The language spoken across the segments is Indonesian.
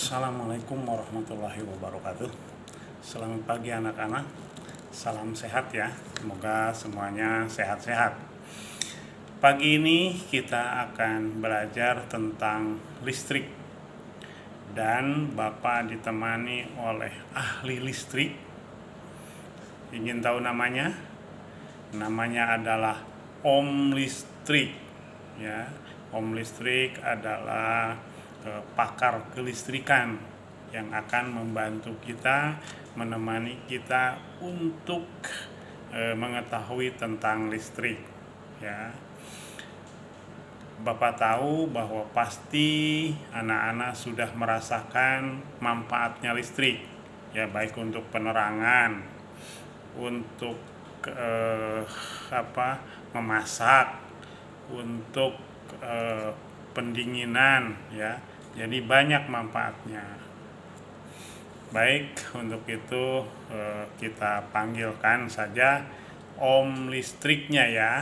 Assalamualaikum warahmatullahi wabarakatuh. Selamat pagi anak-anak. Salam sehat ya. Semoga semuanya sehat-sehat. Pagi ini kita akan belajar tentang listrik. Dan Bapak ditemani oleh ahli listrik. Ingin tahu namanya? Namanya adalah Om Listrik. Ya, Om Listrik adalah pakar kelistrikan yang akan membantu kita, menemani kita untuk mengetahui tentang listrik. Ya, Bapak tahu bahwa pasti anak-anak sudah merasakan manfaatnya listrik, ya, baik untuk penerangan, untuk memasak, untuk pendinginan, ya. Jadi banyak manfaatnya. Baik, untuk itu kita panggilkan saja Om Listriknya ya.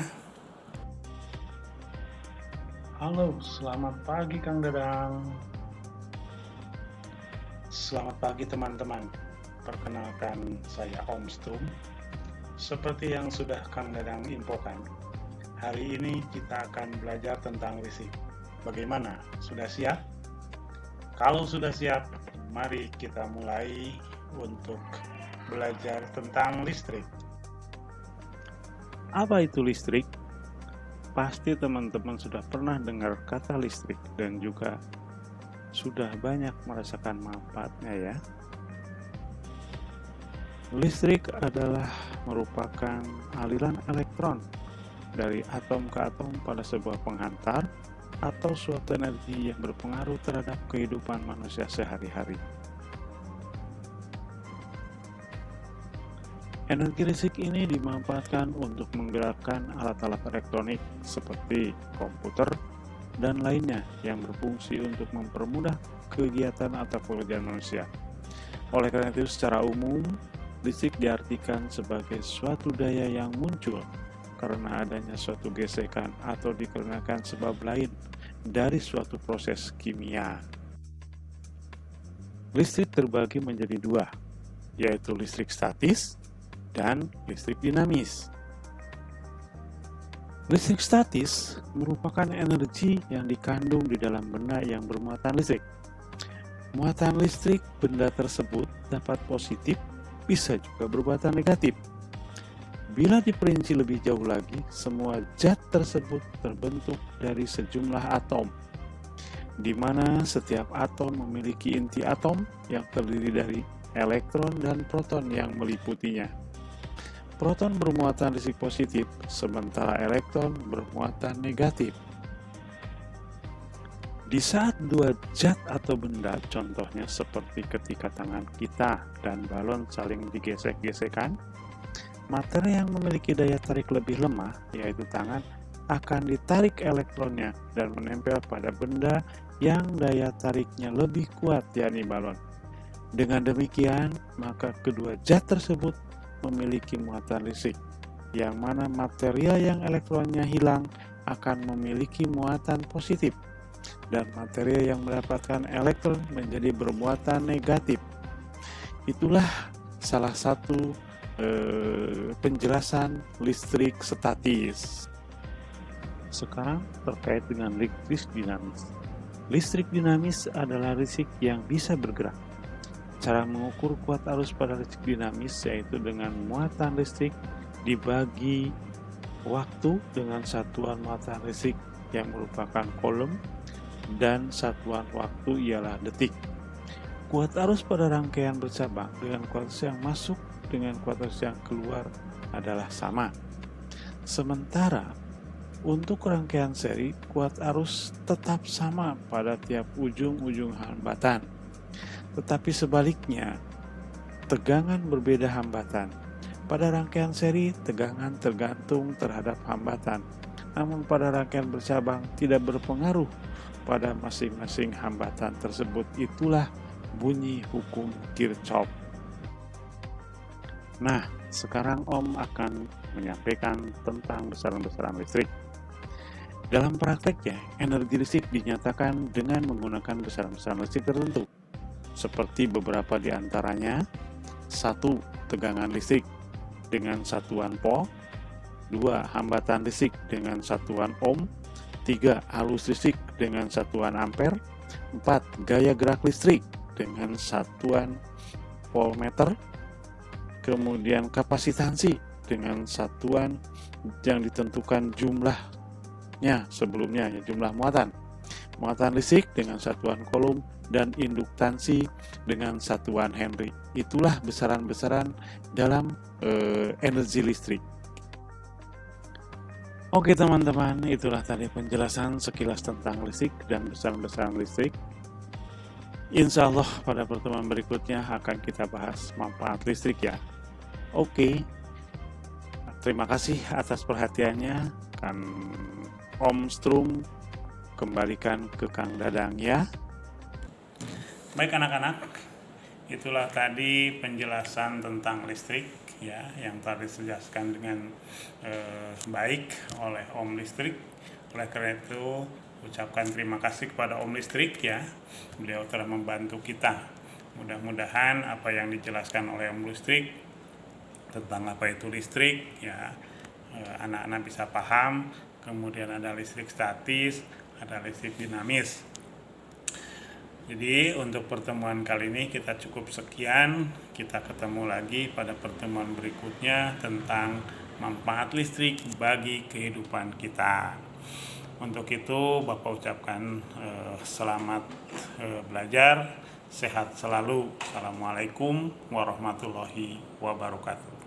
Halo, selamat pagi Kang Dadang. Selamat pagi teman-teman. Perkenalkan, saya Om Stum. Seperti yang sudah Kang Dadang infokan, hari ini kita akan belajar tentang listrik. Bagaimana? Sudah siap? Kalau sudah siap, mari kita mulai untuk belajar tentang listrik. Apa itu listrik? Pasti teman-teman sudah pernah dengar kata listrik dan juga sudah banyak merasakan manfaatnya ya. Listrik adalah merupakan aliran elektron dari atom ke atom pada sebuah penghantar atau suatu energi yang berpengaruh terhadap kehidupan manusia sehari-hari. Energi listrik ini dimanfaatkan untuk menggerakkan alat-alat elektronik seperti komputer dan lainnya yang berfungsi untuk mempermudah kegiatan atau pekerjaan manusia. Oleh karena itu, secara umum, listrik diartikan sebagai suatu daya yang muncul karena adanya suatu gesekan atau dikarenakan sebab lain dari suatu proses kimia. Listrik terbagi menjadi dua, yaitu listrik statis dan listrik dinamis. Listrik statis merupakan energi yang dikandung di dalam benda yang bermuatan listrik. Muatan listrik benda tersebut dapat positif, bisa juga bermuatan negatif. Bila diperinci lebih jauh lagi, semua zat tersebut terbentuk dari sejumlah atom, di mana setiap atom memiliki inti atom yang terdiri dari elektron dan proton yang meliputinya. Proton bermuatan listrik positif, sementara elektron bermuatan negatif. Di saat dua zat atau benda, contohnya seperti ketika tangan kita dan balon saling digesek-gesekan, materi yang memiliki daya tarik lebih lemah, yaitu tangan, akan ditarik elektronnya dan menempel pada benda yang daya tariknya lebih kuat, yakni balon. Dengan demikian, maka kedua zat tersebut memiliki muatan listrik, yang mana material yang elektronnya hilang akan memiliki muatan positif, dan material yang mendapatkan elektron menjadi bermuatan negatif. Itulah salah satu penjelasan listrik statis. Sekarang terkait dengan listrik dinamis. Listrik dinamis adalah listrik yang bisa bergerak. Cara mengukur kuat arus pada listrik dinamis yaitu dengan muatan listrik dibagi waktu dengan satuan muatan listrik yang merupakan coulomb dan satuan waktu ialah detik. Kuat arus pada rangkaian bercabang dengan kuat arus yang masuk dengan kuat arus yang keluar adalah sama. Sementara untuk rangkaian seri, kuat arus tetap sama pada tiap ujung-ujung hambatan. Tetapi sebaliknya, tegangan berbeda hambatan. Pada rangkaian seri, tegangan tergantung terhadap hambatan. Namun pada rangkaian bercabang tidak berpengaruh pada masing-masing hambatan tersebut. Itulah bunyi hukum Kirchhoff. Nah, sekarang Om akan menyampaikan tentang besaran-besaran listrik. Dalam prakteknya, energi listrik dinyatakan dengan menggunakan besaran-besaran listrik tertentu. seperti beberapa di antaranya. 1. Tegangan listrik dengan satuan Po. 2. Hambatan listrik dengan satuan Ohm. 3. Arus listrik dengan satuan Ampere. 4. Gaya gerak listrik dengan satuan voltmeter. Kemudian kapasitansi dengan satuan yang ditentukan jumlahnya sebelumnya, ya, jumlah muatan listrik dengan satuan Coulomb, dan induktansi dengan satuan Henry. Itulah besaran-besaran dalam energi listrik. Oke teman-teman, itulah tadi penjelasan sekilas tentang listrik dan besaran-besaran listrik. Insya Allah pada pertemuan berikutnya akan kita bahas manfaat listrik, ya. Oke, terima kasih atas perhatiannya. Kan Om Strum kembalikan ke Kang Dadang, ya. Baik anak-anak, itulah tadi penjelasan tentang listrik, ya, yang tadi dijelaskan dengan baik oleh Om Listrik. Oleh karena itu, ucapkan terima kasih kepada Om Listrik, ya. Beliau telah membantu kita. Mudah-mudahan apa yang dijelaskan oleh Om Listrik tentang apa itu listrik, ya, anak-anak bisa paham. Kemudian ada listrik statis, ada listrik dinamis. Jadi untuk pertemuan kali ini kita cukup sekian. Kita ketemu lagi pada pertemuan berikutnya tentang manfaat listrik bagi kehidupan kita. Untuk itu Bapak ucapkan selamat belajar, sehat selalu. Assalamualaikum warahmatullahi wabarakatuh.